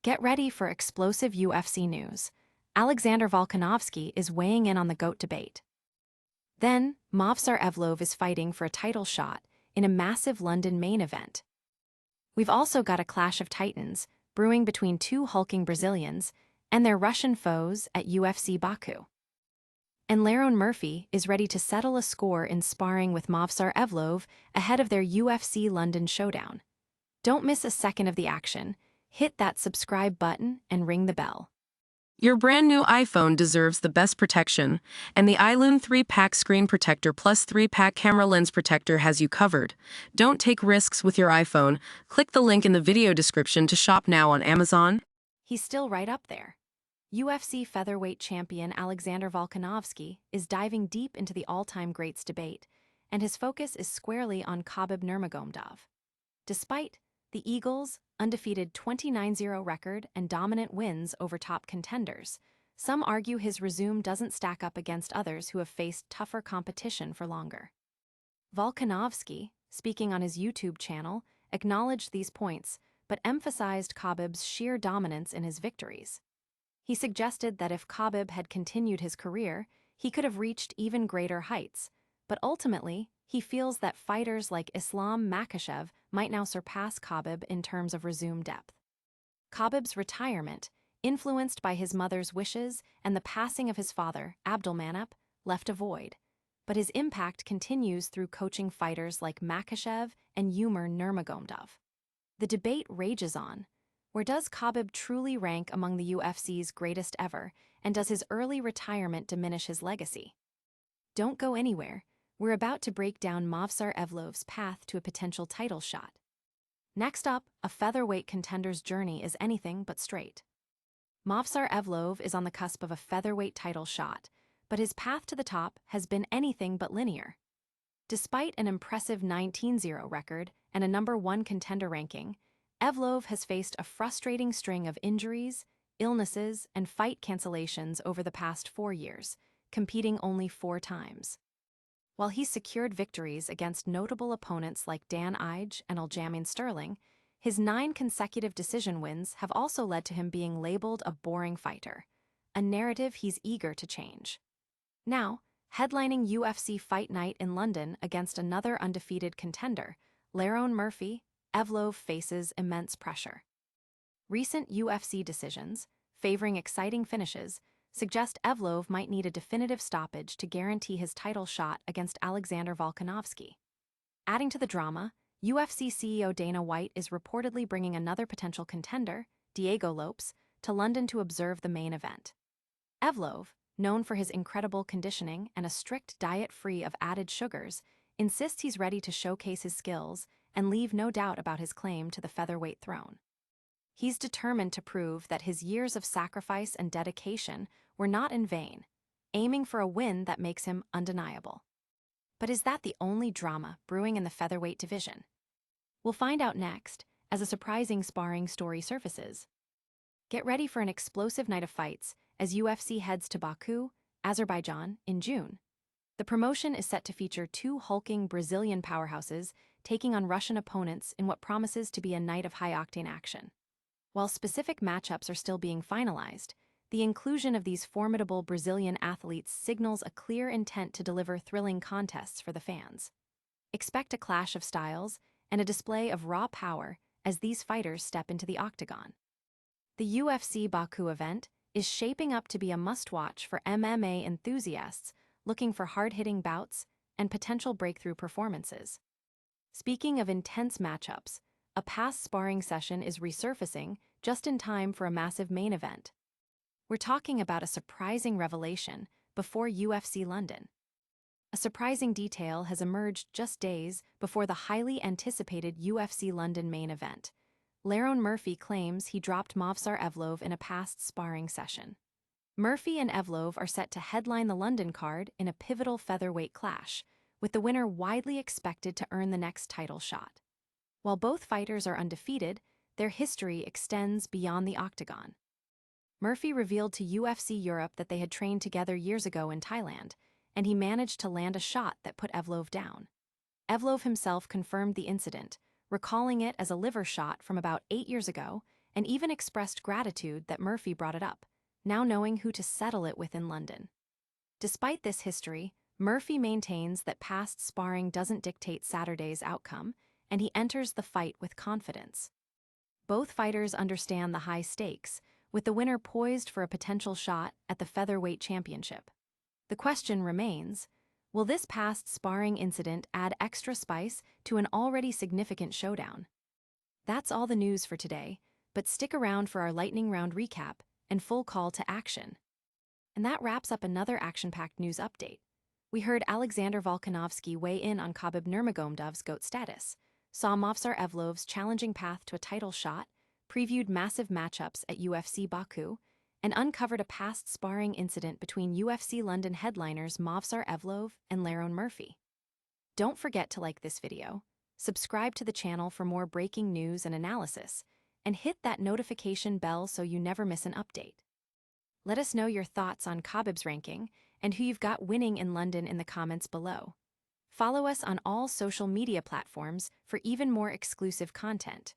Get ready for explosive UFC news. Alexander Volkanovski is weighing in on the GOAT debate. Then, Movsar Evloev is fighting for a title shot in a massive London main event. We've also got a clash of titans brewing between two hulking Brazilians and their Russian foes at UFC Baku. And Lerone Murphy is ready to settle a score in sparring with Movsar Evloev ahead of their UFC London Showdown. Don't miss a second of the action. Hit that subscribe button and ring the bell. Your brand new iPhone deserves the best protection, and the iLune 3-pack screen protector plus 3-pack camera lens protector has you covered. Don't take risks with your iPhone. Click the link in the video description to shop now on Amazon. He's still right up there. UFC featherweight champion Alexander Volkanovski is diving deep into the all-time greats debate, and his focus is squarely on Khabib Nurmagomedov. Despite the Eagles' undefeated 29-0 record and dominant wins over top contenders, some argue his resume doesn't stack up against others who have faced tougher competition for longer. Volkanovski, speaking on his YouTube channel, acknowledged these points but emphasized Khabib's sheer dominance in his victories. He suggested that if Khabib had continued his career, he could have reached even greater heights, but ultimately, he feels that fighters like Islam Makhachev might now surpass Khabib in terms of resume depth. Khabib's retirement, influenced by his mother's wishes and the passing of his father, Abdulmanap, left a void, but his impact continues through coaching fighters like Makhachev and Movsar Nurmagomedov. The debate rages on. Where does Khabib truly rank among the UFC's greatest ever, and does his early retirement diminish his legacy? Don't go anywhere. We're about to break down Movsar Evloev's path to a potential title shot. Next up, a featherweight contender's journey is anything but straight. Movsar Evloev is on the cusp of a featherweight title shot, but his path to the top has been anything but linear. Despite an impressive 19-0 record and a #1 contender ranking, Evloev has faced a frustrating string of injuries, illnesses, and fight cancellations over the past 4 years, competing only 4 times. While he's secured victories against notable opponents like Dan Ige and Aljamain Sterling, his 9 consecutive decision wins have also led to him being labeled a boring fighter, a narrative he's eager to change. Now, headlining UFC Fight Night in London against another undefeated contender, Lerone Murphy, Evloev faces immense pressure. Recent UFC decisions, favoring exciting finishes, suggest Evloev might need a definitive stoppage to guarantee his title shot against Alexander Volkanovski. Adding to the drama, UFC CEO Dana White is reportedly bringing another potential contender, Diego Lopes, to London to observe the main event. Evloev, known for his incredible conditioning and a strict diet free of added sugars, insists he's ready to showcase his skills and leave no doubt about his claim to the featherweight throne. He's determined to prove that his years of sacrifice and dedication were not in vain, aiming for a win that makes him undeniable. But is that the only drama brewing in the featherweight division? We'll find out next, as a surprising sparring story surfaces. Get ready for an explosive night of fights as UFC heads to Baku, Azerbaijan, in June. The promotion is set to feature 2 hulking Brazilian powerhouses taking on Russian opponents in what promises to be a night of high-octane action. While specific matchups are still being finalized, the inclusion of these formidable Brazilian athletes signals a clear intent to deliver thrilling contests for the fans. Expect a clash of styles and a display of raw power as these fighters step into the octagon. The UFC Baku event is shaping up to be a must-watch for MMA enthusiasts looking for hard-hitting bouts and potential breakthrough performances. Speaking of intense matchups, a past sparring session is resurfacing just in time for a massive main event. We're talking about a surprising revelation before UFC London. A surprising detail has emerged just days before the highly anticipated UFC London main event. Lerone Murphy claims he dropped Movsar Evloev in a past sparring session. Murphy and Evloev are set to headline the London card in a pivotal featherweight clash, with the winner widely expected to earn the next title shot. While both fighters are undefeated, their history extends beyond the octagon. Murphy revealed to UFC Europe that they had trained together years ago in Thailand, and he managed to land a shot that put Evloev down. Evloev himself confirmed the incident, recalling it as a liver shot from about 8 years ago and even expressed gratitude that Murphy brought it up, now knowing who to settle it with in London. Despite this history, Murphy maintains that past sparring doesn't dictate Saturday's outcome, and he enters the fight with confidence. Both fighters understand the high stakes, with the winner poised for a potential shot at the featherweight championship. The question remains, will this past sparring incident add extra spice to an already significant showdown? That's all the news for today, but stick around for our lightning round recap and full call to action. And that wraps up another action-packed news update. We heard Alexander Volkanovski weigh in on Khabib Nurmagomedov's GOAT status, saw Movsar Evloev's challenging path to a title shot, previewed massive matchups at UFC Baku, and uncovered a past sparring incident between UFC London headliners Movsar Evloev and Lerone Murphy. Don't forget to like this video, subscribe to the channel for more breaking news and analysis, and hit that notification bell so you never miss an update. Let us know your thoughts on Khabib's ranking and who you've got winning in London in the comments below. Follow us on all social media platforms for even more exclusive content.